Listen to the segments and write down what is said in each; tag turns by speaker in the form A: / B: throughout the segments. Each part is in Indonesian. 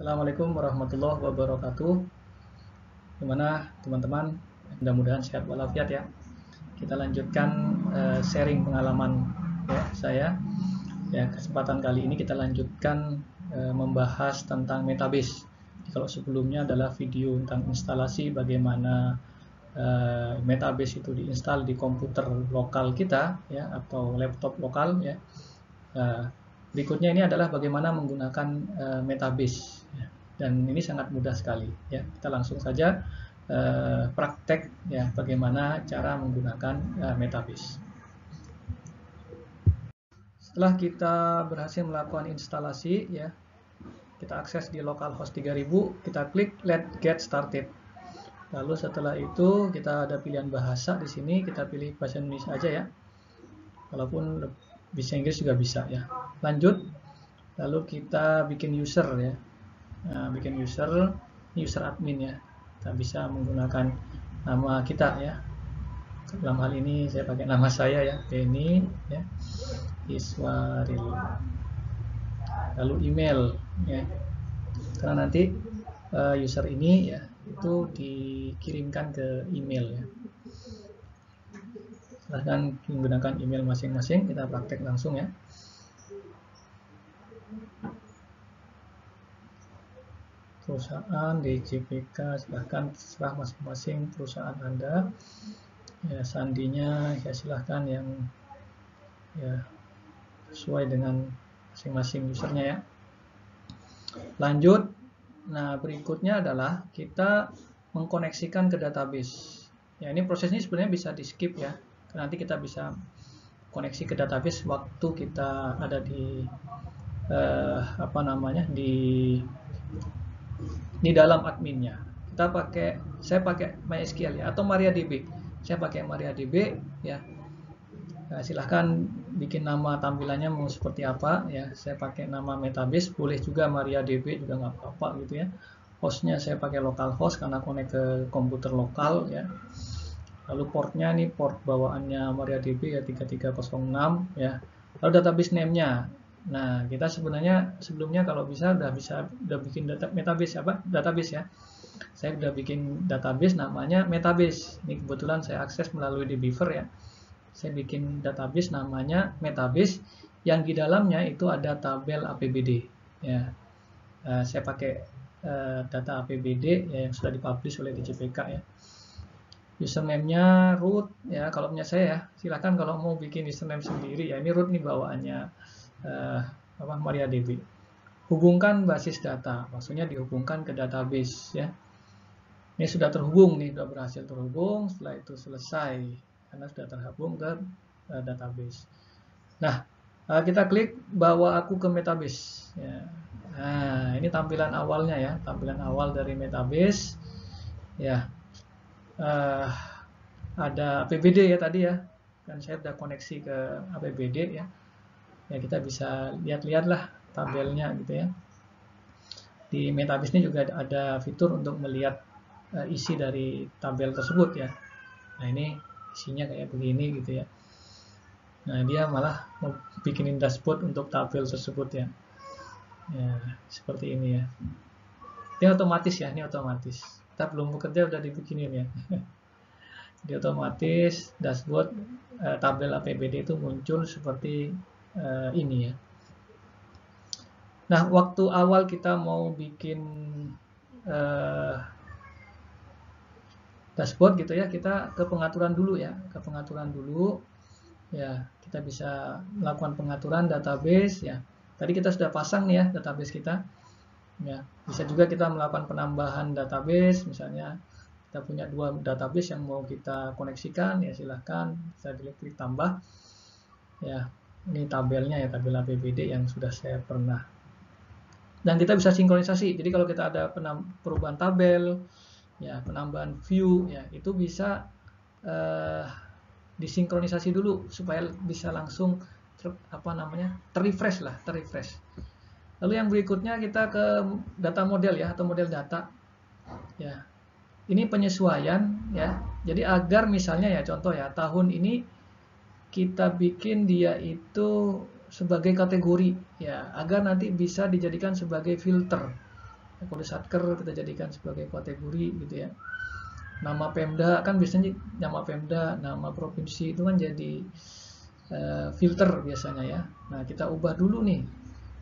A: Assalamualaikum warahmatullahi wabarakatuh. Gimana teman-teman? Mudah-mudahan sehat walafiat ya. Kita lanjutkan sharing pengalaman ya saya. Ya, kesempatan kali ini kita lanjutkan membahas tentang Metabase. Kalau sebelumnya adalah video tentang instalasi bagaimana Metabase itu diinstal di komputer lokal kita ya atau laptop lokal ya. Berikutnya ini adalah bagaimana menggunakan Metabase ya. Dan ini sangat mudah sekali ya. Kita langsung saja praktek ya bagaimana cara menggunakan Metabase. Setelah kita berhasil melakukan instalasi ya, kita akses di localhost 3000, kita klik Let's Get Started. Lalu setelah itu kita ada pilihan bahasa di sini, kita pilih bahasa Indonesia aja ya. Walaupun bisa Inggris juga bisa ya. Lanjut, lalu kita bikin user ya. Nah, bikin user, ini user admin ya. Kita bisa menggunakan nama kita ya. Dalam hal ini saya pakai nama saya ya, Denny ya. Iswaril. Lalu email ya. Karena nanti user ini ya itu dikirimkan ke email ya. Silahkan menggunakan email masing-masing, kita praktek langsung ya. Perusahaan di JPK, silahkan serah masing-masing perusahaan Anda ya, sandinya ya silahkan yang ya sesuai dengan masing-masing usernya ya. Lanjut, nah berikutnya adalah kita mengkoneksikan ke database ya. Ini prosesnya sebenarnya bisa di skip ya, nanti kita bisa koneksi ke database waktu kita ada di di dalam adminnya. Saya pakai MySQL ya atau MariaDB. Saya pakai MariaDB ya. Nah, silahkan bikin nama tampilannya mau seperti apa ya. Saya pakai nama Metabase, boleh juga MariaDB juga nggak apa-apa gitu ya. Hostnya saya pakai localhost karena connect ke komputer lokal ya. Lalu portnya nih port bawaannya MariaDB ya 3306 ya. Lalu database name-nya. Nah, kita sebenarnya sebelumnya kalau bisa udah bikin database ya. Saya udah bikin database namanya Metabase. Ini kebetulan saya akses melalui dbeaver ya. Saya bikin database namanya Metabase yang di dalamnya itu ada tabel APBD ya. Saya pakai data APBD ya, yang sudah dipublish oleh DJPK ya. Username-nya root ya, kalau punya saya ya. Silahkan kalau mau bikin username sendiri ya. Ini root nih bawaannya MariaDB. Hubungkan basis data, maksudnya dihubungkan ke database ya. Ini sudah terhubung nih, sudah berhasil terhubung. Setelah itu selesai karena sudah terhubung ke database. Nah, kita klik bawa aku ke Metabase ya. Nah, ini tampilan awalnya ya, tampilan awal dari Metabase ya. Ada APBD ya tadi ya, kan saya sudah koneksi ke APBD ya. Ya kita bisa lihat-lihat lah tabelnya gitu ya. Di Metabase ini juga ada fitur untuk melihat isi dari tabel tersebut ya. Nah ini isinya kayak begini gitu ya. Nah dia malah mau bikinin dashboard untuk tabel tersebut ya. Ya seperti ini ya. Ini otomatis ya, ini otomatis. Kita belum bekerja udah dibikinin ya. Jadi otomatis dashboard tabel APBD itu muncul seperti ini ya. Nah, waktu awal kita mau bikin dashboard gitu ya, kita ke pengaturan dulu ya, ke pengaturan dulu. Ya, kita bisa melakukan pengaturan database ya. Tadi kita sudah pasang nih ya database kita. Ya, bisa juga kita melakukan penambahan database, misalnya kita punya 2 database yang mau kita koneksikan ya silahkan bisa klik tambah. Ya, ini tabelnya ya, tabel APBD yang sudah saya pernah. Dan kita bisa sinkronisasi. Jadi kalau kita ada perubahan tabel, ya penambahan view, ya itu bisa disinkronisasi dulu supaya bisa langsung terrefresh lah, terrefresh. Lalu yang berikutnya kita ke data model ya atau model data. Ya, ini penyesuaian ya. Jadi agar misalnya ya contoh ya tahun ini kita bikin dia itu sebagai kategori ya agar nanti bisa dijadikan sebagai filter kode satker kita jadikan sebagai kategori gitu ya. Nama Pemda kan biasanya nama Pemda, nama provinsi itu kan jadi filter biasanya ya. Nah, kita ubah dulu nih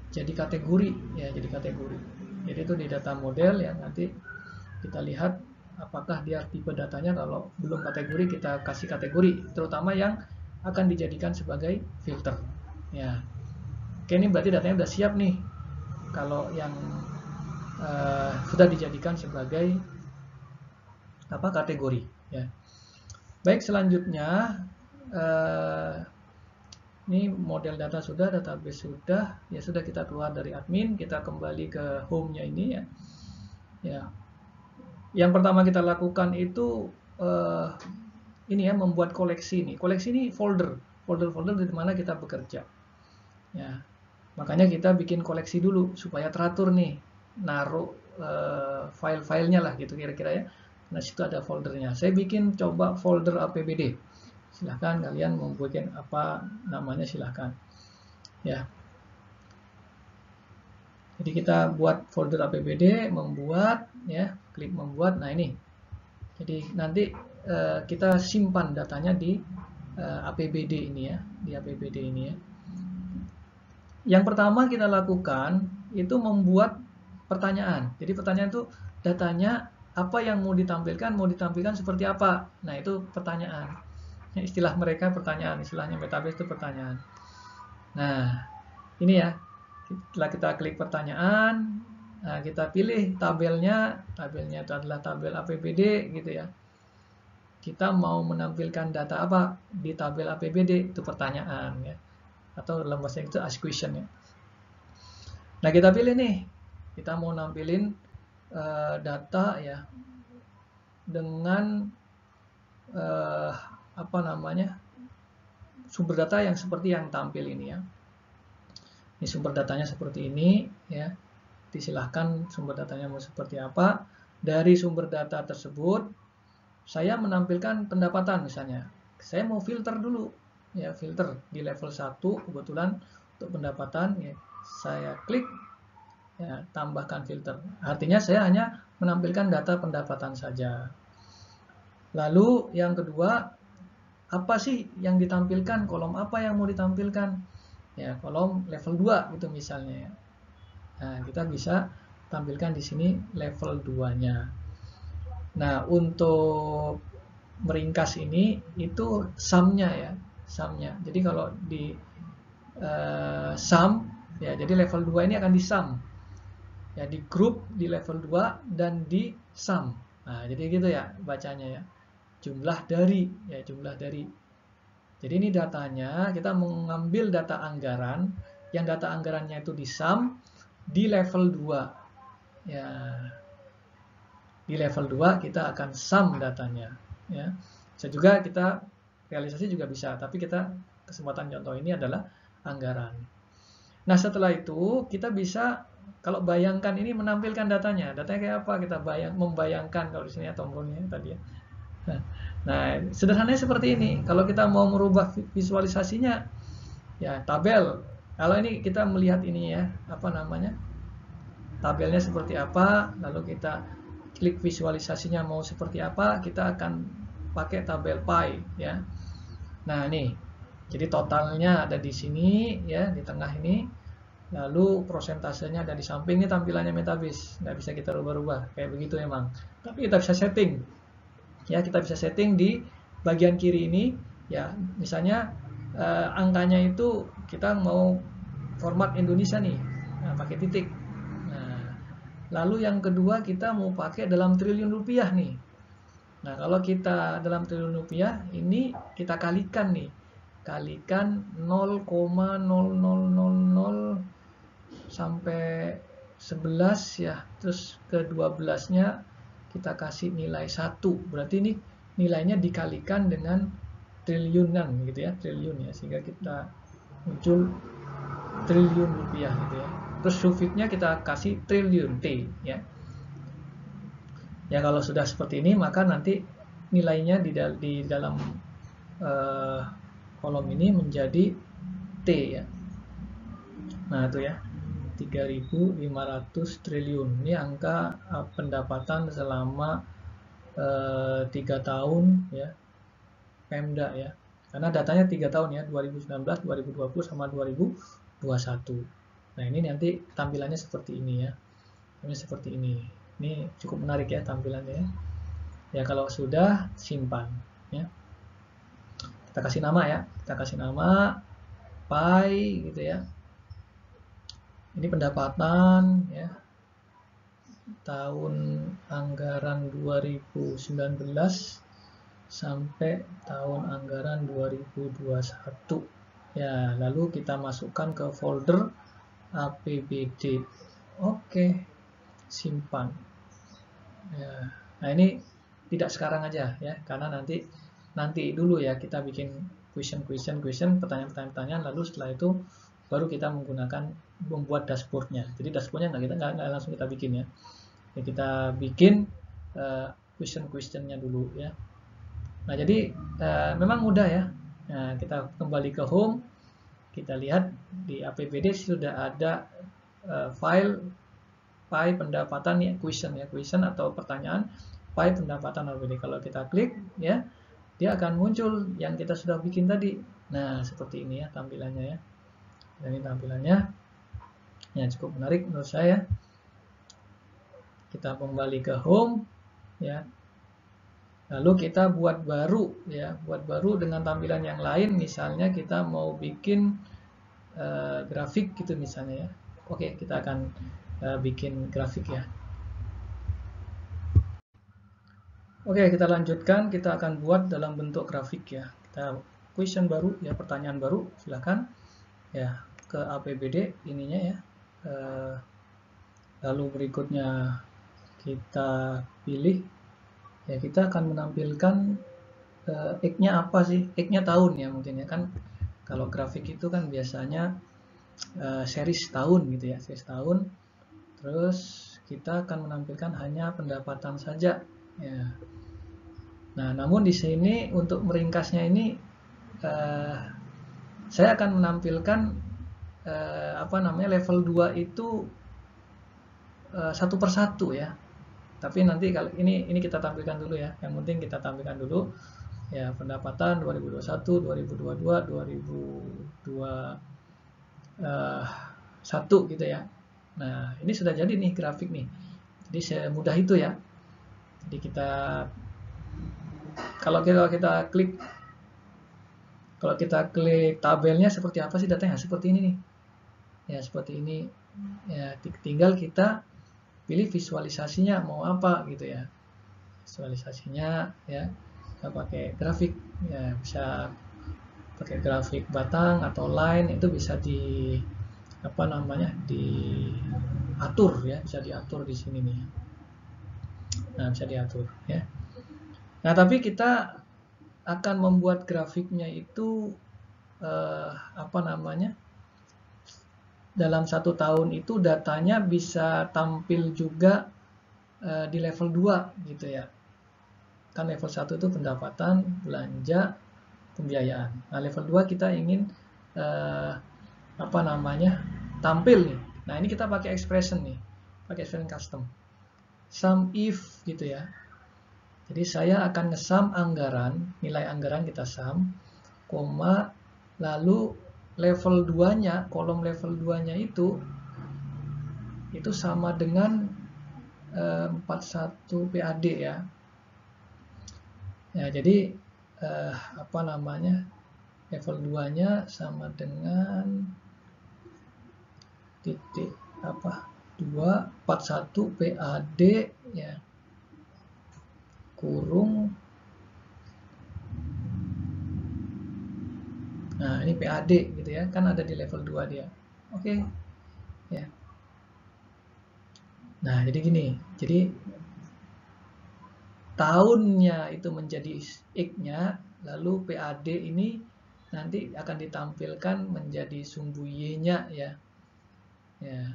A: jadi kategori ya, jadi kategori. Jadi itu di data model ya, nanti kita lihat apakah dia tipe datanya. Kalau belum kategori kita kasih kategori, terutama yang akan dijadikan sebagai filter ya. Oke, ini berarti datanya udah siap nih kalau yang sudah dijadikan sebagai kategori ya. Baik, selanjutnya ini model data sudah, database sudah, ya sudah, kita keluar dari admin, kita kembali ke home-nya ini ya. Ya, yang pertama kita lakukan itu ini ya, membuat koleksi ini. Koleksi ini folder di mana kita bekerja. Ya, makanya kita bikin koleksi dulu supaya teratur nih, naruh file-filenya lah gitu kira-kira ya. Nah, situ ada foldernya. Saya bikin coba folder APBD. Silahkan kalian membuat apa namanya, silahkan ya. Jadi kita buat folder APBD, membuat ya, klik membuat. Nah, ini jadi nanti kita simpan datanya di APBD ini ya, di APBD ini ya. Yang pertama kita lakukan itu membuat pertanyaan. Jadi pertanyaan itu datanya apa yang mau ditampilkan seperti apa. Nah, itu pertanyaan. Istilah mereka pertanyaan, istilahnya database itu pertanyaan. Nah, ini ya, setelah kita klik pertanyaan, nah kita pilih tabelnya itu adalah tabel APBD gitu ya. Kita mau menampilkan data apa di tabel APBD, itu pertanyaan ya, atau dalam bahasa Inggris itu ask question ya. Nah, kita pilih nih, kita mau nampilin data ya dengan apa namanya, sumber data yang seperti yang tampil ini ya. Ini sumber datanya seperti ini ya. Disilahkan sumber datanya mau seperti apa. Dari sumber data tersebut saya menampilkan pendapatan misalnya. Saya mau filter dulu ya, filter di level 1 kebetulan untuk pendapatan ya. Saya klik ya, tambahkan filter. Artinya saya hanya menampilkan data pendapatan saja. Lalu yang kedua, apa sih yang ditampilkan, kolom apa yang mau ditampilkan ya, kolom level 2 gitu misalnya ya. Nah, kita bisa tampilkan di sini level 2-nya. Nah, untuk meringkas ini itu sum-nya ya, sum-nya. Jadi kalau di sum ya, jadi level 2 ini akan di sum ya, di grup di level 2 dan di sum. Nah, jadi gitu ya bacanya ya. Jumlah dari ya, jumlah dari. Jadi ini datanya, kita mengambil data anggaran, yang data anggarannya itu di sum di level 2 ya. Di level 2 kita akan sum datanya ya. Bisa juga kita realisasi juga bisa, tapi kita kesempatan contoh ini adalah anggaran. Nah, setelah itu kita bisa, kalau bayangkan ini menampilkan datanya kayak apa, kita membayangkan kalau di sini ya tombolnya tadi ya. Nah, sederhananya seperti ini. Kalau kita mau merubah visualisasinya ya, tabel. Kalau ini kita melihat ini ya, apa namanya, tabelnya seperti apa, lalu kita klik visualisasinya mau seperti apa, kita akan pakai tabel pie ya. Nah, nih, jadi totalnya ada di sini ya, di tengah ini. Lalu prosentasenya ada di samping. Ini tampilannya Metabase, nggak bisa kita rubah-rubah kayak begitu emang. Tapi kita bisa setting ya, kita bisa setting di bagian kiri ini ya. Misalnya angkanya itu kita mau format Indonesia nih, nah, pakai titik. Nah, lalu yang kedua kita mau pakai dalam triliun rupiah nih. Nah, kalau kita dalam triliun rupiah ini kita kalikan nih, kalikan 0,0000 sampai 11 ya, terus ke 12-nya kita kasih nilai 1. Berarti ini nilainya dikalikan dengan triliunan gitu ya, triliun ya, sehingga kita muncul triliun rupiah gitu ya. Terus suffixnya kita kasih triliun T ya. Ya, kalau sudah seperti ini maka nanti nilainya di dalam kolom ini menjadi T ya. Nah, itu ya. 3.500 triliun. Ini angka pendapatan selama 3 tahun ya Pemda ya. Karena datanya 3 tahun ya, 2019, 2020 sama 2021. Nah, ini nanti tampilannya seperti ini ya. Ini seperti ini. Ini cukup menarik ya tampilannya ya. Ya, kalau sudah simpan ya. Kita kasih nama ya. Kita kasih nama Pi gitu ya. Ini pendapatan ya. Tahun anggaran 2019 sampai tahun anggaran 2021. Ya, lalu kita masukkan ke folder APBD. Oke, simpan. Ya. Nah, ini tidak sekarang aja ya, karena nanti dulu ya kita bikin question, pertanyaan-pertanyaan, lalu setelah itu baru kita membuat dashboardnya. Jadi dashboardnya nggak langsung kita bikin ya. Ya, kita bikin question-questionnya dulu ya. Nah, jadi memang mudah ya. Nah, kita kembali ke home, kita lihat di APBD sudah ada file Pi pendapatan ya, question atau pertanyaan Pi pendapatan APBD. Kalau kita klik ya, dia akan muncul yang kita sudah bikin tadi. Nah, seperti ini ya tampilannya ya. Dan ini tampilannya ya, cukup menarik menurut saya. Kita kembali ke home ya. Lalu kita buat baru ya, buat baru dengan tampilan yang lain. Misalnya kita mau bikin grafik gitu misalnya ya. Oke, kita akan bikin grafik ya. Oke, kita lanjutkan. Kita akan buat dalam bentuk grafik ya. Kita question baru ya, pertanyaan baru. Silakan ya ke APBD ininya ya. Lalu berikutnya kita pilih ya, kita akan menampilkan X-nya apa sih? X-nya tahun ya mungkin ya, kan kalau grafik itu kan biasanya series tahun gitu ya, series tahun. Terus kita akan menampilkan hanya pendapatan saja ya. Nah, namun di sini untuk meringkasnya ini saya akan menampilkan level 2 itu satu persatu ya. Tapi nanti kalau ini kita tampilkan dulu ya. Yang penting kita tampilkan dulu ya, pendapatan 2021, 2022, 2021 gitu ya. Nah, ini sudah jadi nih grafik nih. Jadi semudah itu ya. Jadi kalau kita klik tabelnya seperti apa sih datanya? Seperti ini nih. Ya, seperti ini. Ya, tinggal kita pilih visualisasinya mau apa gitu ya. Visualisasinya ya, kita pakai grafik ya, bisa pakai grafik batang atau line, itu bisa diatur ya, bisa diatur di sini nih. Nah, bisa diatur ya. Nah, tapi kita akan membuat grafiknya itu dalam 1 tahun itu datanya bisa tampil juga di level 2 gitu ya. Kan level 1 itu pendapatan, belanja, pembiayaan. Nah, level 2 kita ingin tampil nih. Nah, ini kita pakai expression nih. Pakai expression custom. Sum if gitu ya. Jadi saya akan nge-sum anggaran, nilai anggaran kita sum, koma, lalu level 2-nya, kolom level 2-nya itu sama dengan 41 PAD ya. Ya, jadi level 2-nya sama dengan titik 241 PAD ya, kurung. Nah, ini PAD gitu ya, kan ada di level 2 dia. Oke. Ya. Nah, jadi gini. Jadi tahunnya itu menjadi X-nya, lalu PAD ini nanti akan ditampilkan menjadi sumbu Y-nya ya. Ya.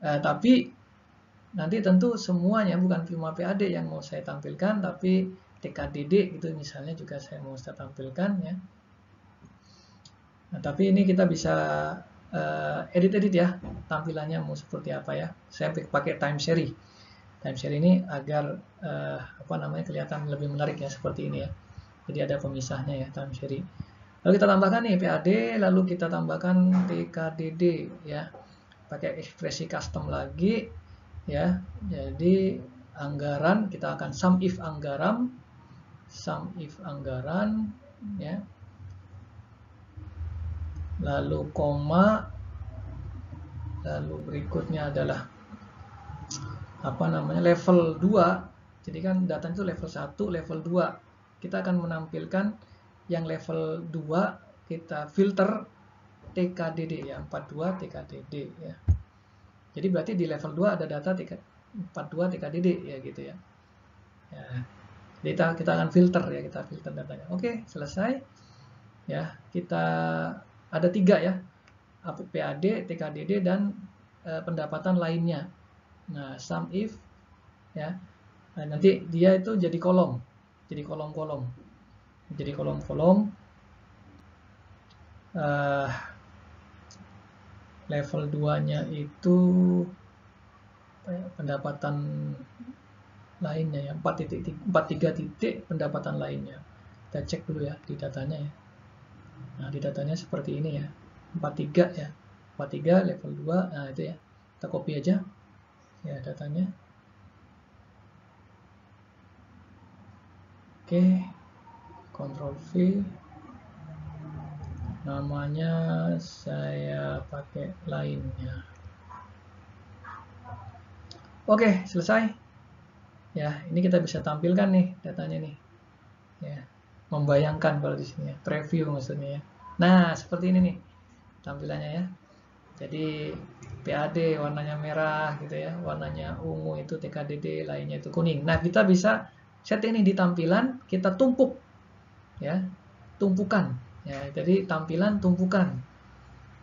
A: Tapi nanti tentu semuanya, bukan cuma PAD yang mau saya tampilkan, tapi TKDD gitu misalnya juga saya mau tampilkan ya. Nah, tapi ini kita bisa edit-edit ya, tampilannya mau seperti apa ya. Saya pakai time series. Time series ini agar apa namanya, kelihatan lebih menarik ya, seperti ini ya. Jadi ada pemisahnya ya, time series. Lalu kita tambahkan nih PAD, lalu kita tambahkan TKDD ya. Pakai ekspresi custom lagi ya. Jadi anggaran kita akan sum if anggaran ya. Lalu koma, lalu berikutnya adalah apa namanya, level 2. Jadi kan data itu level 1, level 2. Kita akan menampilkan yang level 2, kita filter TKDD ya, 42 TKDD ya. Jadi berarti di level 2 ada data 42 TKDD ya, gitu ya. Ya. Kita akan filter ya, kita filter datanya. Oke, selesai. Ya, kita ada 3 ya. PAD, TKDD, dan pendapatan lainnya. Nah, sum if ya. Nah, nanti dia itu jadi kolom. Jadi kolom-kolom. Jadi kolom-kolom. Level 2-nya itu pendapatan lainnya ya, 43 titik pendapatan lainnya. Kita cek dulu ya di datanya ya. Nah, di datanya seperti ini ya. 43 ya. 43 level 2. Nah, itu ya. Kita copy aja ya datanya. Oke. Ctrl V. Namanya saya pakai lainnya. Oke, selesai. Ya, ini kita bisa tampilkan nih datanya nih. Ya, membayangkan kalau di sini ya, preview maksudnya ya. Nah, seperti ini nih tampilannya ya. Jadi PAD warnanya merah gitu ya, warnanya ungu itu TKDD, lainnya itu kuning. Nah, kita bisa setting ini di tampilan, kita tumpuk ya, tumpukan ya. Jadi tampilan tumpukan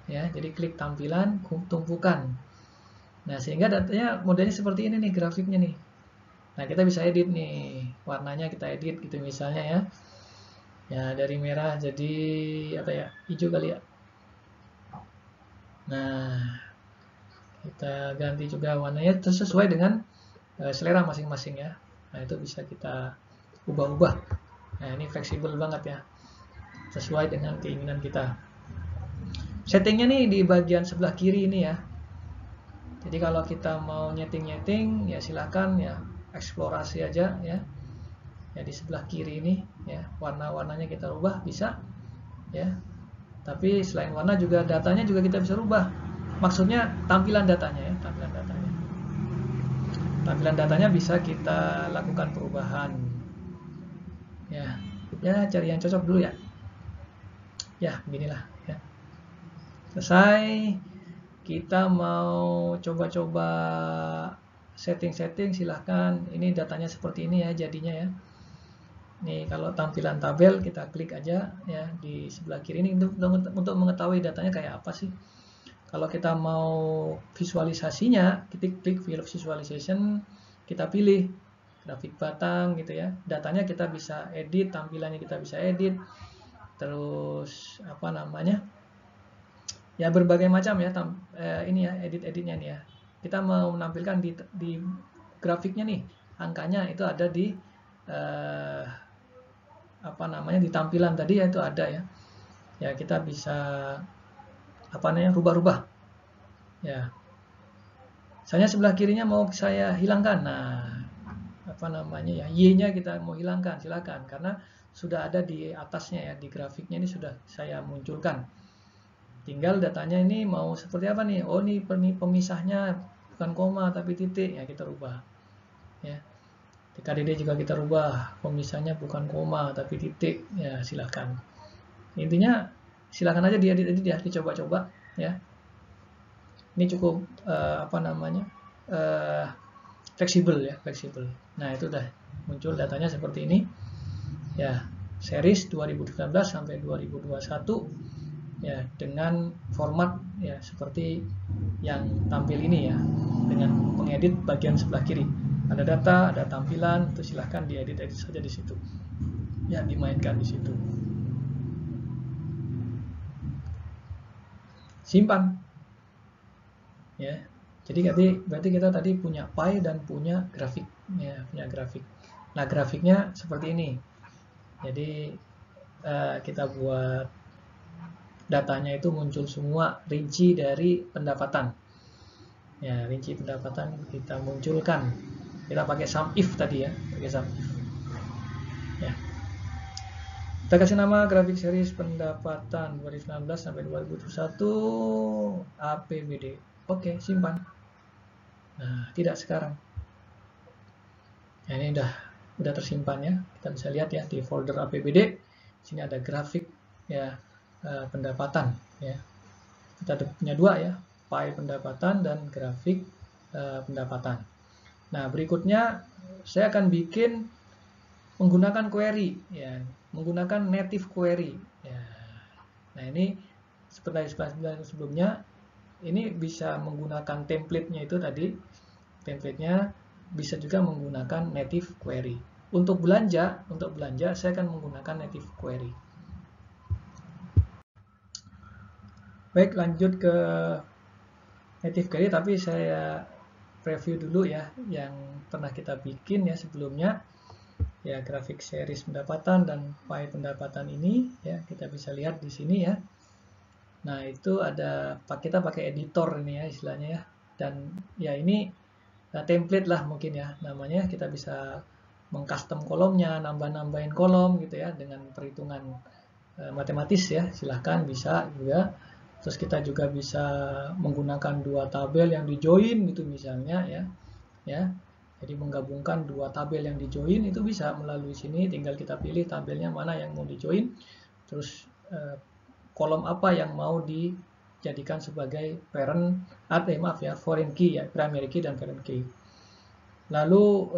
A: ya. Jadi klik tampilan tumpukan. Nah, sehingga datanya modelnya seperti ini nih, grafiknya nih. Nah, kita bisa edit nih, warnanya kita edit gitu misalnya ya. Ya, dari merah jadi apa ya, hijau kali ya. Nah, kita ganti juga warnanya sesuai dengan selera masing-masing ya. Nah, itu bisa kita ubah-ubah. Nah, ini fleksibel banget ya, sesuai dengan keinginan kita. Settingnya nih di bagian sebelah kiri ini ya. Jadi kalau kita mau nyeting-nyeting ya silahkan ya, eksplorasi aja ya. Ya, di sebelah kiri ini ya, warna-warnanya kita rubah bisa ya. Tapi selain warna juga datanya juga kita bisa rubah. Maksudnya tampilan datanya ya, tampilan datanya. Tampilan datanya bisa kita lakukan perubahan. Ya, cari yang cocok dulu ya. Ya, beginilah ya. Selesai. Kita mau coba-coba setting-setting, silahkan. Ini datanya seperti ini ya jadinya ya. Nih, kalau tampilan tabel kita klik aja ya di sebelah kiri ini untuk mengetahui datanya kayak apa sih. Kalau kita mau visualisasinya, kita klik visualization, kita pilih grafik batang gitu ya. Datanya kita bisa edit, tampilannya kita bisa edit. Terus apa namanya? Ya, berbagai macam ya ini ya, edit-editnya nih ya. Kita mau menampilkan di grafiknya nih, angkanya itu ada di apa namanya, di tampilan tadi ya, itu ada ya. Ya, kita bisa apa namanya, rubah-rubah. Ya. Misalnya sebelah kirinya mau saya hilangkan. Nah, apa namanya ya, Y-nya kita mau hilangkan, silakan, karena sudah ada di atasnya ya, di grafiknya ini sudah saya munculkan. Tinggal datanya ini mau seperti apa nih? Oh, ini pemisahnya bukan koma tapi titik, ya kita rubah. Ya. TKDD juga kita rubah, pemisahnya bukan koma tapi titik, ya silakan. Intinya silakan aja diedit-edit ya, dicoba-coba ya. Ini cukup apa namanya, fleksibel ya, fleksibel. Nah, itu udah muncul datanya seperti ini ya, series 2019 sampai 2021 ya, dengan format ya seperti yang tampil ini ya, dengan pengedit bagian sebelah kiri. Ada data, ada tampilan, itu silahkan diedit-edit saja di situ. Ya, dimainkan di situ. simpan. Ya. Jadi berarti kita tadi punya pie dan punya grafik, ya, punya grafik. Nah, grafiknya seperti ini. Jadi kita buat datanya itu muncul semua rinci dari pendapatan. Ya, rinci pendapatan kita munculkan. Kita pakai sum if tadi ya, pakai sum if. Ya. Kita kasih nama grafik series pendapatan 2019 sampai 2021 APBD. Oke, simpan. Nah, tidak sekarang. Nah, ini udah tersimpan ya. Kita bisa lihat ya di folder APBD. Sini ada grafik ya pendapatan ya. Kita punya dua ya, pie pendapatan dan grafik pendapatan. Nah, berikutnya saya akan bikin menggunakan query ya, menggunakan native query ya. Nah, ini seperti sebelumnya, ini bisa menggunakan template-nya itu tadi. Template-nya bisa juga menggunakan native query. Untuk belanja saya akan menggunakan native query. Baik, lanjut ke native query, tapi saya review dulu ya yang pernah kita bikin ya sebelumnya. Ya, grafik series pendapatan dan pie pendapatan ini ya, kita bisa lihat di sini ya. Nah, itu ada kita pakai editor ini ya istilahnya ya. Dan ya ini template lah mungkin ya namanya. Kita bisa mengcustom kolomnya, nambah-nambahin kolom gitu ya dengan perhitungan matematis ya. Silahkan bisa juga. Terus kita juga bisa menggunakan dua tabel yang di-join gitu misalnya ya. Ya. Jadi menggabungkan dua tabel yang di-join itu bisa melalui sini, tinggal kita pilih tabelnya mana yang mau di-join. Terus kolom apa yang mau dijadikan sebagai parent, foreign key ya, primary key dan parent key. Lalu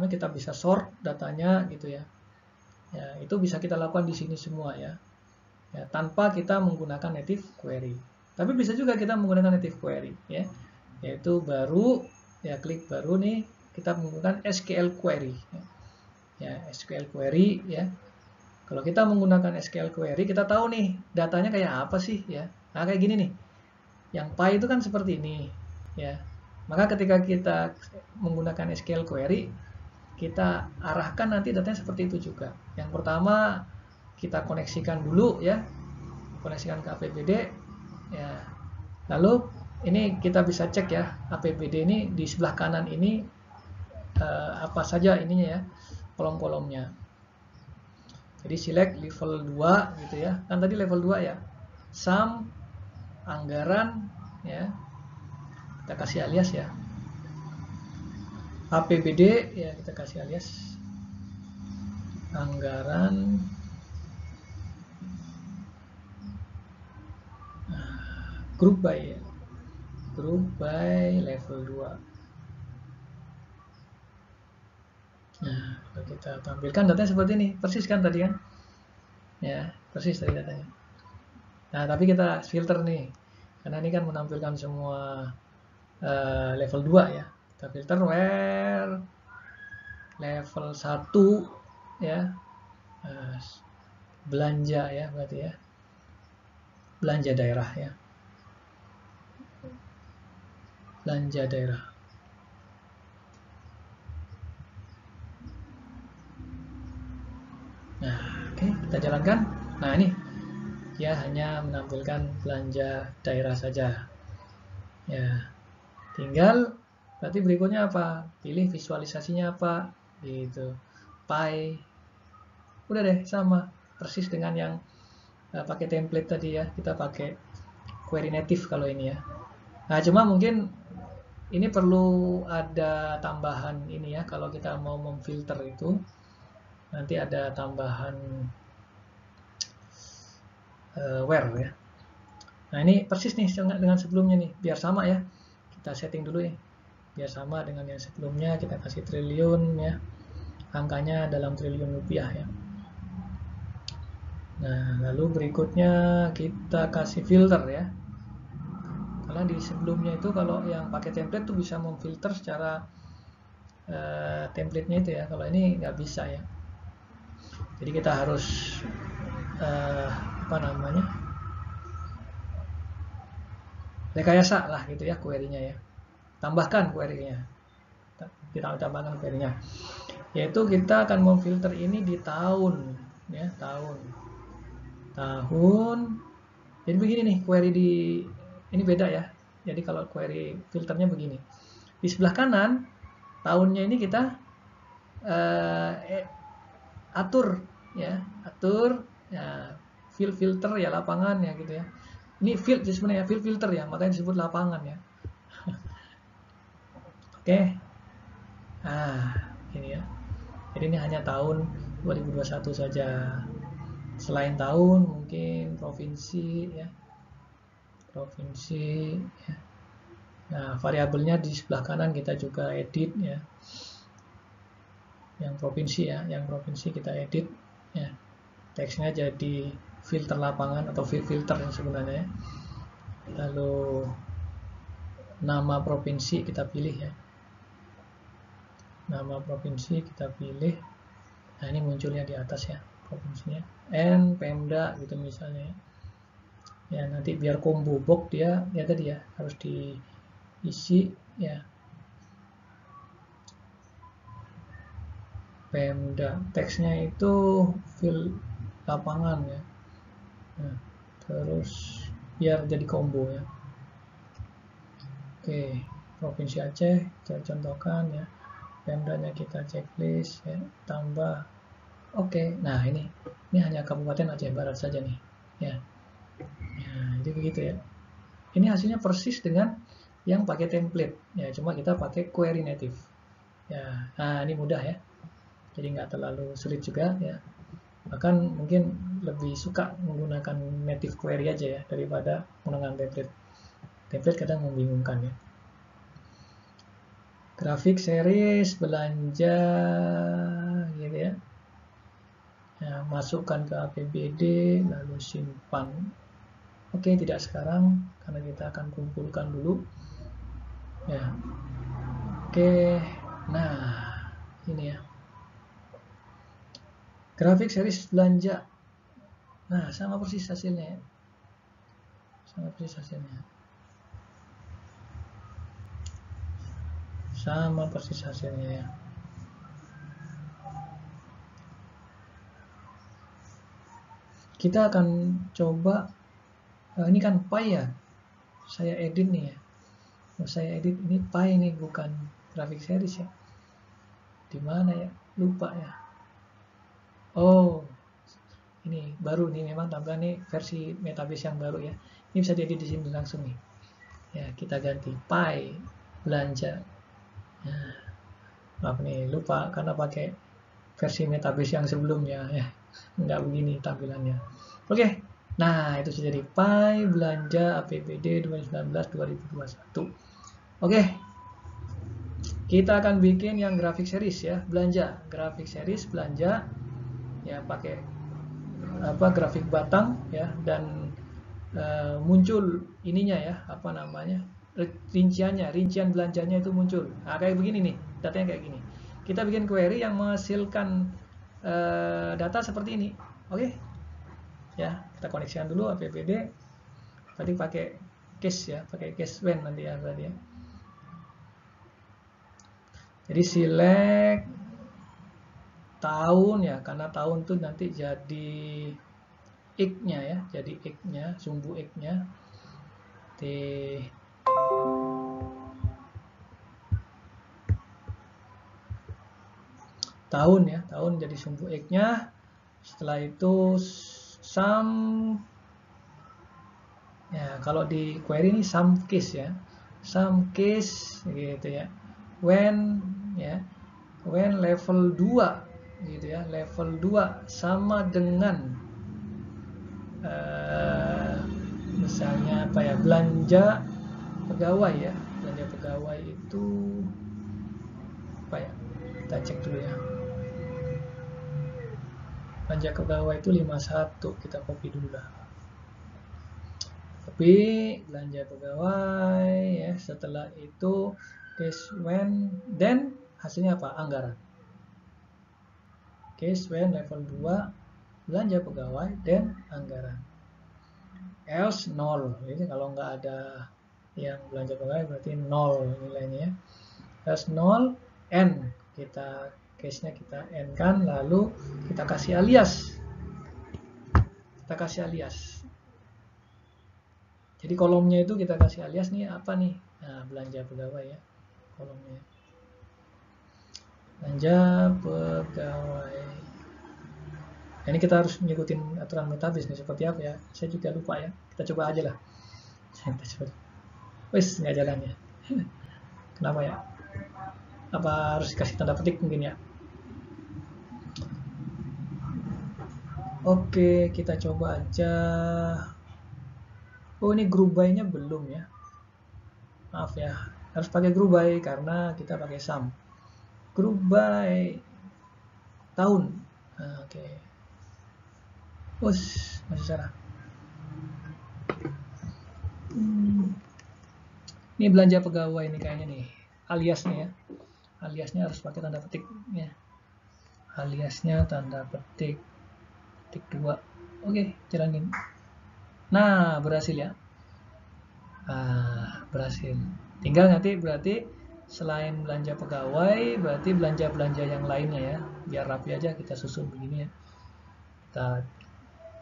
A: kita bisa sort datanya gitu ya. Ya, itu bisa kita lakukan di sini semua ya. Ya, tanpa kita menggunakan native query. Tapi bisa juga kita menggunakan native query ya. Yaitu baru ya, klik baru nih, kita menggunakan SQL query. Ya, SQL query ya. Kalau kita menggunakan SQL query, kita tahu nih datanya kayak apa sih ya. Nah, kayak gini nih. Yang pie itu kan seperti ini ya. Maka ketika kita menggunakan SQL query, kita arahkan nanti datanya seperti itu juga. Yang pertama kita koneksikan dulu ya. Koneksikan ke APBD ya. Lalu ini kita bisa cek ya, APBD ini di sebelah kanan ini apa saja ininya ya, kolom-kolomnya. Jadi select level 2 gitu ya. Kan tadi level 2 ya. Sum, anggaran ya. Kita kasih alias ya. APBD ya, kita kasih alias. Anggaran. Group by ya. Group by level 2. Nah, kalau kita tampilkan datanya seperti ini, persis kan tadi kan? Ya, persis tadi datanya. Nah, tapi kita filter nih, karena ini kan menampilkan semua level 2 ya. Kita filter where level 1 ya, belanja ya berarti ya, belanja daerah ya, belanja daerah. Nah, oke, kita jalankan. Nah, ini ya hanya menampilkan belanja daerah saja ya. Tinggal berarti berikutnya apa, pilih visualisasinya apa gitu, pie. Udah deh, sama persis dengan yang pakai template tadi ya. Kita pakai query native kalau ini ya. Nah, cuma mungkin ini perlu ada tambahan ini ya, kalau kita mau memfilter itu nanti ada tambahan where ya. Nah, ini persis nih dengan sebelumnya nih, biar sama ya. Kita setting dulu ya, biar sama dengan yang sebelumnya. Kita kasih triliun ya, angkanya dalam triliun rupiah ya. Nah, lalu berikutnya kita kasih filter ya. Karena di sebelumnya itu kalau yang pakai template tuh bisa memfilter secara template-nya itu ya. Kalau ini nggak bisa ya. Jadi kita harus rekayasa lah gitu ya query-nya ya. Tambahkan query-nya. Kita tambahkan query-nya. Yaitu kita akan memfilter ini di tahun ya, tahun. Jadi begini nih query di ini beda ya. Jadi kalau query filternya begini. Di sebelah kanan tahunnya ini kita atur ya, filter ya lapangan ya gitu ya. Ini field sebenarnya filter ya, makanya disebut lapangan ya. Oke. Nah, ini ya. Jadi ini hanya tahun 2021 saja. Selain tahun mungkin provinsi ya. Provinsi ya. Nah, variabelnya di sebelah kanan kita juga edit ya. Yang provinsi ya, yang provinsi kita edit ya. Teksnya jadi filter lapangan atau filter yang sebenarnya. Lalu nama provinsi kita pilih ya. Nama provinsi kita pilih. Nah, ini munculnya di atas ya provinsinya. N Pemda gitu misalnya. Ya, nanti biar combo box dia ya tadi ya harus diisi ya. Pemda, teksnya itu fill lapangan ya. Nah, terus biar jadi combo ya. Oke, provinsi Aceh kita contohkan ya. Pemdanya kita checklist ya, tambah. Oke, nah ini hanya Kabupaten Aceh Barat saja nih ya. Nah, jadi begitu ya. Ini hasilnya persis dengan yang pakai template ya, cuma kita pakai query native ya. Nah, ini mudah ya, jadi nggak terlalu sulit juga ya. Bahkan mungkin lebih suka menggunakan native query aja ya daripada menggunakan template. Template kadang membingungkan ya. Grafik series belanja gitu ya. Ya, masukkan ke APBD lalu simpan. Oke, tidak sekarang karena kita akan kumpulkan dulu ya. Oke, nah ini ya grafik series belanja. Nah, sama persis hasilnya ya. Sama persis hasilnya. Sama persis hasilnya ya. Kita akan coba ini kan pie ya. Saya edit nih ya. Saya edit ini pie nih, bukan grafik series ya. Di mana ya? Lupa ya. Oh, ini baru nih, memang tampilan nih versi Metabase yang baru ya. Ini bisa diedit di sini langsung nih. Ya, kita ganti pie belanja. Nah, maaf nih, lupa karena pakai versi Metabase yang sebelumnya ya. Nggak begini tampilannya. Oke, nah itu sudah jadi pie belanja APBD 2019-2021. Oke, kita akan bikin yang grafik series ya, belanja. Grafik series belanja ya, pakai apa grafik batang ya, dan muncul ininya ya, apa namanya, rincian belanjanya itu muncul. Nah, kayak begini nih, datanya kayak gini. Kita bikin query yang menghasilkan data seperti ini. Oke ya, kita koneksikan dulu APBD. Tadi pakai case ya, pakai case when nanti ya berarti ya. Jadi select tahun ya, karena tahun tuh nanti jadi X-nya ya, jadi X-nya, sumbu X-nya di tahun ya, tahun jadi sumbu X-nya. Setelah itu sum ya, kalau di query ini sum case ya, sum case gitu ya, when ya, when level 2 gitu ya, level 2 sama dengan misalnya apa ya, belanja pegawai ya, belanja pegawai itu apa ya, kita cek dulu ya. Belanja pegawai itu 51, kita copy dulu lah. Copy belanja pegawai ya, setelah itu case when, then hasilnya apa? Anggaran. Case when level 2 belanja pegawai dan anggaran. Else 0. Jadi kalau nggak ada yang belanja pegawai berarti 0 nilainya ya. Terus 0 N, kita case-nya kita N kan, lalu kita kasih alias. Jadi kolomnya itu kita kasih alias nih apa nih? Nah, belanja pegawai ya kolomnya. Belanja pegawai. Nah, ini kita harus ngikutin aturan database nih seperti apa ya? Saya juga lupa ya. Kita coba aja lah. Kita coba. Wis nggak jalan ya. Kenapa ya? Apa harus dikasih tanda petik mungkin ya? Oke, kita coba aja. Oh, ini group by-nya belum ya. Maaf ya, harus pakai group by karena kita pakai sum. Group by tahun. Nah, oke. Masih salah. Ini belanja pegawai ini kayaknya nih. Aliasnya ya. Aliasnya harus pakai tanda petik ya. Aliasnya tanda petik. Petik 2. Oke, jalanin. Nah, berhasil ya. Berhasil. Tinggal nanti berarti selain belanja pegawai, berarti belanja-belanja yang lainnya ya. Biar rapi aja kita susun begini ya. Kita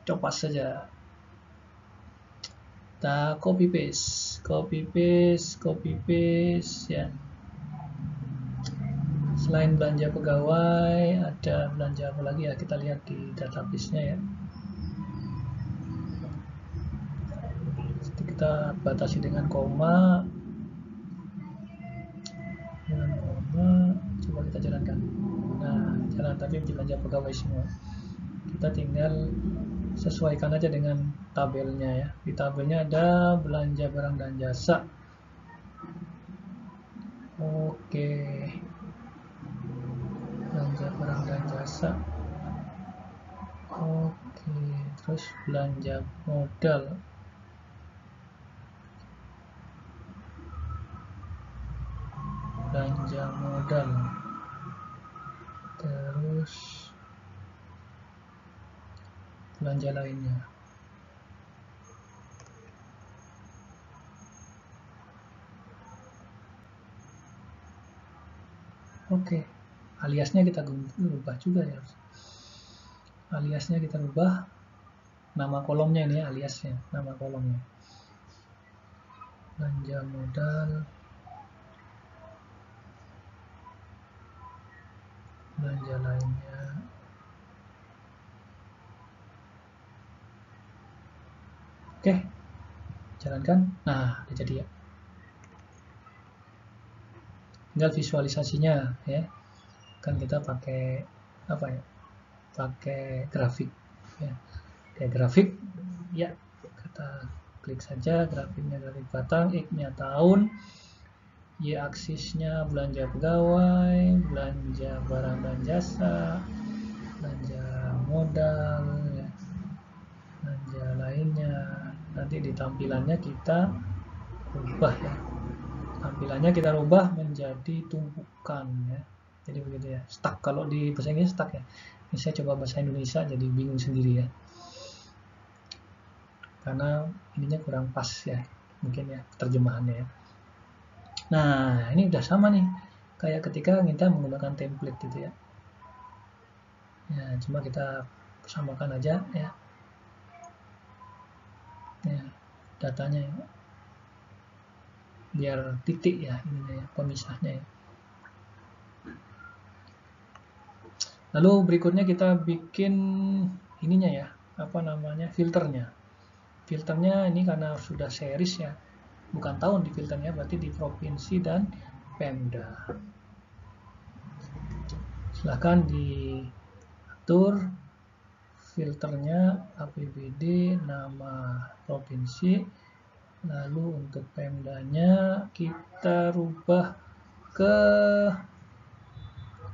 A: copas saja. Kita copy paste ya. Selain belanja pegawai, ada belanja apa lagi ya? Kita lihat di database-nya ya. Kita batasi dengan koma. Coba kita jalankan. Nah, jalan tapi belanja pegawai semua. Kita tinggal sesuaikan aja dengan tabelnya ya. Di tabelnya ada belanja barang dan jasa. Oke. Belanja barang dan jasa. Oke, terus belanja modal. Belanja modal. Terus belanja lainnya. Oke, aliasnya kita rubah juga ya. Aliasnya kita rubah. Nama kolomnya ini aliasnya, nama kolomnya. Belanja modal. Belanja lainnya. Oke, jalankan. Nah, udah jadi ya. Tinggal visualisasinya ya. Kan kita pakai apa ya? Pakai grafik ya. Kayak grafik ya. Kita klik saja grafiknya, grafik batang, X-nya tahun, Y-aksisnya belanja pegawai, belanja barang dan jasa, belanja modal ya. Belanja lainnya. Nanti di tampilannya kita ubah ya. Tampilannya kita rubah menjadi tumpukan ya. Jadi begitu ya. Stuck, kalau di bahasa Inggris stuck ya. Ini saya coba bahasa Indonesia jadi bingung sendiri ya. Karena ininya kurang pas ya. Mungkin ya terjemahannya ya. Nah, ini udah sama nih. Kayak ketika kita menggunakan template gitu ya. Ya, cuma kita samakan aja ya. Ya, datanya ya. Biar titik ya ininya ya, pemisahnya ya. Lalu berikutnya kita bikin ininya ya, apa namanya, filternya. Filternya ini karena sudah series ya, bukan tahun di filternya, berarti di provinsi dan Pemda. Silahkan diatur filternya APBD, nama provinsi. Lalu untuk Pemdanya kita rubah ke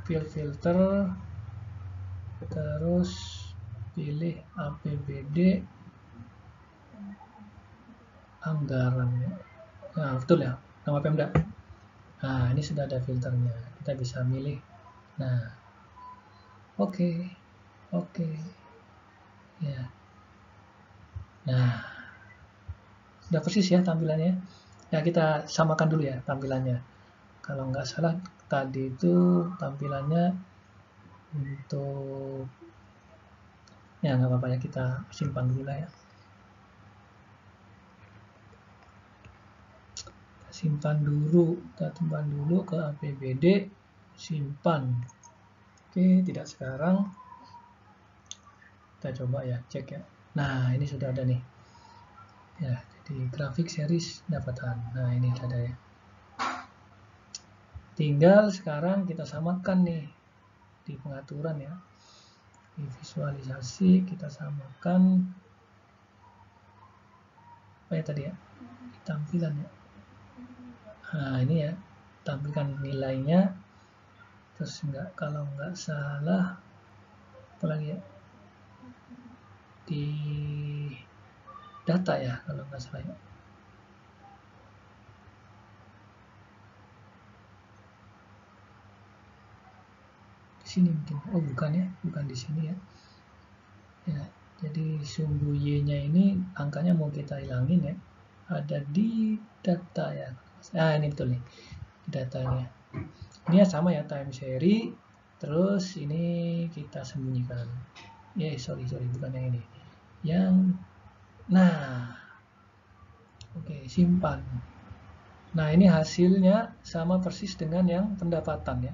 A: filter, terus pilih APBD anggaran. Nah, betul ya, nama Pemda. Nah, ini sudah ada filternya. Kita bisa milih. Nah, oke. Ya. Nah, sudah persis ya tampilannya. Ya, kita samakan dulu ya tampilannya. Kalau nggak salah tadi itu tampilannya untuk, ya nggak apa-apa ya, kita simpan dulu lah ya. Simpan dulu, kita simpan dulu ke APBD, simpan. Oke, tidak sekarang. Kita coba ya, cek ya. Nah, ini sudah ada nih. Ya, jadi grafik series dapatan. Nah, ini ada ya. Tinggal sekarang kita samakan nih di pengaturan ya. Di visualisasi kita samakan apa ya tadi ya? Di tampilan ya. Nah, ini ya. Tampilkan nilainya. Terus kalau nggak salah apa lagi ya? Di data ya kalau nggak salah ya. Di sini mungkin, oh bukan ya, bukan di sini ya. Ya, jadi sumbu y-nya ini angkanya mau kita hilangin ya, ada di data ya. Nah, ini betul nih datanya. Ini ya sama ya, time series. Terus ini kita sembunyikan. Sorry bukan yang ini. Nah, oke, simpan. Nah, ini hasilnya sama persis dengan yang pendapatan ya.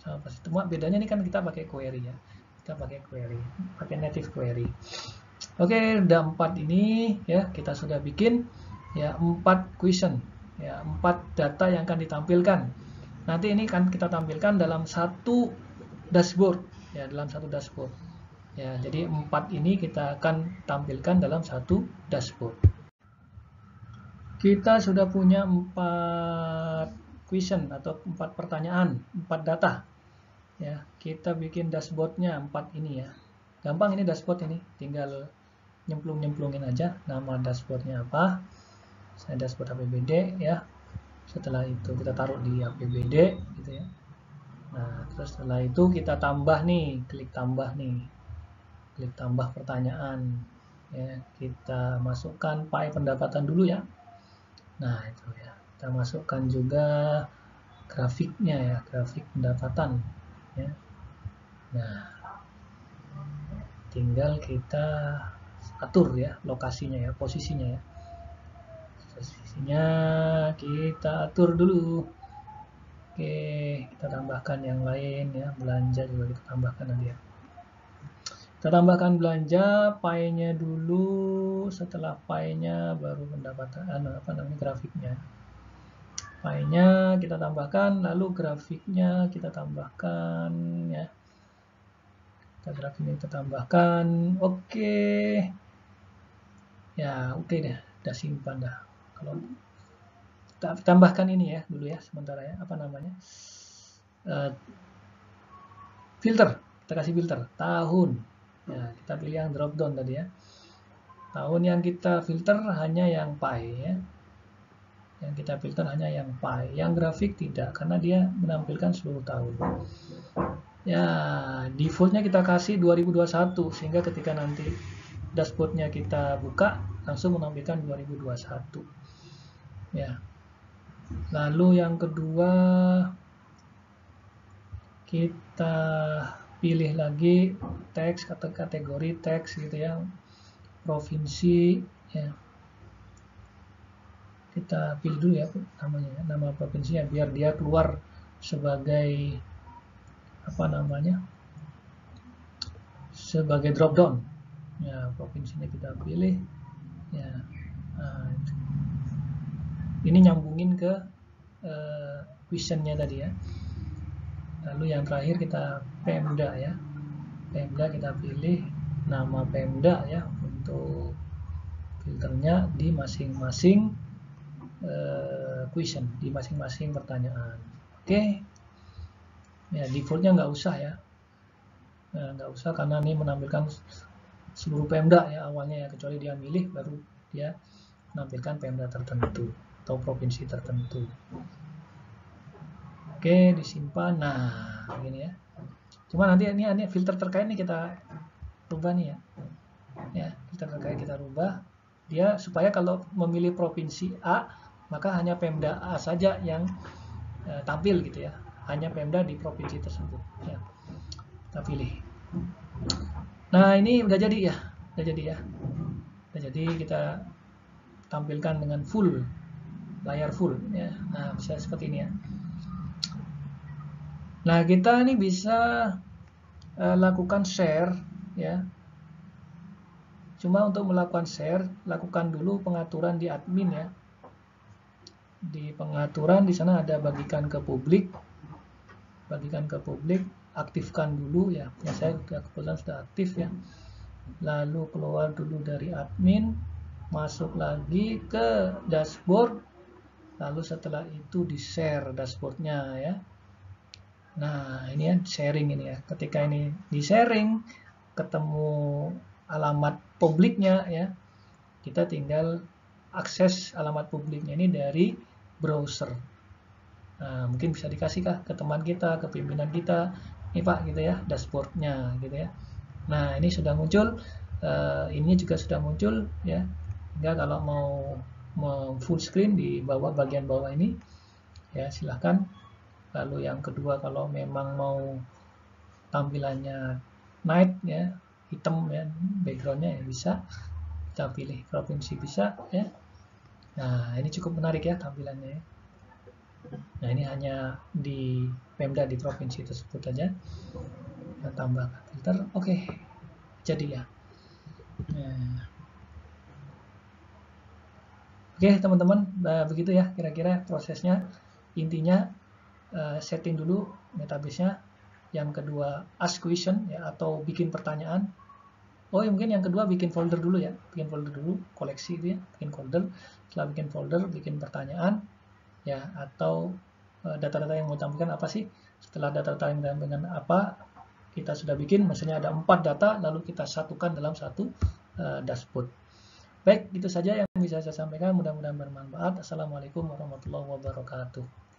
A: Sama persis. Cuma bedanya ini kan kita pakai query ya. Kita pakai query, pakai native query. Oke, udah 4 ini ya, kita sudah bikin ya 4 question ya, 4 data yang akan ditampilkan. Nanti ini kan kita tampilkan dalam satu dashboard ya, dalam satu dashboard. Ya, jadi 4 ini kita akan tampilkan dalam satu dashboard. Kita sudah punya 4 question atau 4 pertanyaan, 4 data. Ya, kita bikin dashboardnya 4 ini ya. Gampang ini dashboard ini, tinggal nyemplung-nyemplungin aja nama dashboardnya apa. Saya dashboard APBD ya. Setelah itu kita taruh di APBD gitu ya. Nah, terus setelah itu kita tambah nih, klik tambah nih. Klik tambah pertanyaan. Ya, kita masukkan file pendapatan dulu ya. Nah, itu ya. Kita masukkan juga grafiknya ya, grafik pendapatan ya. Nah, tinggal kita atur ya lokasinya ya, posisinya ya. Posisinya kita atur dulu. Oke, kita tambahkan yang lain ya, belanja juga kita tambahkan nanti ya. Kita tambahkan belanja, pie-nya dulu, setelah pie-nya baru pendapatan, apa namanya, grafiknya. Pie-nya kita tambahkan, lalu grafiknya kita tambahkan ya. Grafiknya kita tambahkan, oke. Ya, oke deh, udah simpan dah. Kalau kita tambahkan ini ya dulu ya, sementara ya, apa namanya? Filter, kita kasih filter, tahun. Ya, kita pilih yang drop down tadi ya. Tahun yang kita filter hanya yang pie ya. Yang kita filter hanya yang pie. Yang grafik tidak, karena dia menampilkan seluruh tahun. Ya, defaultnya kita kasih 2021, sehingga ketika nanti dashboardnya kita buka, langsung menampilkan 2021. Ya. Lalu yang kedua, kita pilih lagi teks atau kategori teks gitu ya, provinsi ya, kita pilih dulu ya namanya, nama provinsinya biar dia keluar sebagai apa namanya, sebagai drop down ya. Provinsinya kita pilih ya. Nah, ini nyambungin ke questionnya tadi ya. Lalu yang terakhir kita Pemda ya. Pemda kita pilih nama Pemda ya untuk filternya di masing-masing question, di masing-masing pertanyaan. Oke. Ya, defaultnya nggak usah ya. Nah, nggak usah karena ini menampilkan seluruh Pemda ya awalnya ya, kecuali dia milih baru dia menampilkan Pemda tertentu atau provinsi tertentu. Oke, disimpan. Nah, begini ya. Cuma nanti ini filter terkait nih kita rubah nih ya. Ya, filter terkait kita rubah dia supaya kalau memilih provinsi A maka hanya Pemda A saja yang tampil gitu ya, hanya Pemda di provinsi tersebut ya. Kita pilih. Nah, ini udah jadi ya, udah jadi kita tampilkan dengan full, layar full ya. Nah, bisa seperti ini ya. Nah, kita ini bisa lakukan share ya. Cuma untuk melakukan share, lakukan dulu pengaturan di admin ya. Di pengaturan di sana ada bagikan ke publik. Bagikan ke publik, aktifkan dulu ya. Ya, saya kebetulan sudah aktif ya. Lalu keluar dulu dari admin, masuk lagi ke dashboard. Lalu setelah itu di-share dashboardnya ya. Nah, ini ya sharing ini ya. Ketika ini di-sharing, ketemu alamat publiknya ya, kita tinggal akses alamat publiknya ini dari browser. Nah, mungkin bisa dikasih ke teman kita, ke pimpinan kita, ini Pak gitu ya, dashboardnya gitu ya. Nah, ini sudah muncul, ini juga sudah muncul ya. Hingga kalau mau full screen di bawah, bagian bawah ini ya, silahkan. Lalu yang kedua, kalau memang mau tampilannya night ya, hitam ya backgroundnya ya, bisa kita pilih provinsi bisa ya. Nah, ini cukup menarik ya tampilannya ya. Nah, ini hanya di Pemda di provinsi tersebut aja. Kita tambahkan filter, oke, jadi ya. Nah. Oke teman-teman, begitu ya kira-kira prosesnya. Intinya setting dulu database-nya. Yang kedua ask question ya, atau bikin pertanyaan. Oh ya, mungkin yang kedua bikin folder dulu ya, bikin folder dulu, koleksi itu ya, bikin folder. Setelah bikin folder, bikin pertanyaan ya, atau data-data yang mau tampilkan apa sih. Setelah data-data yang tampilkan apa, kita sudah bikin, misalnya ada 4 data, lalu kita satukan dalam satu dashboard. Baik, itu saja yang bisa saya sampaikan, mudah-mudahan bermanfaat. Assalamualaikum warahmatullahi wabarakatuh.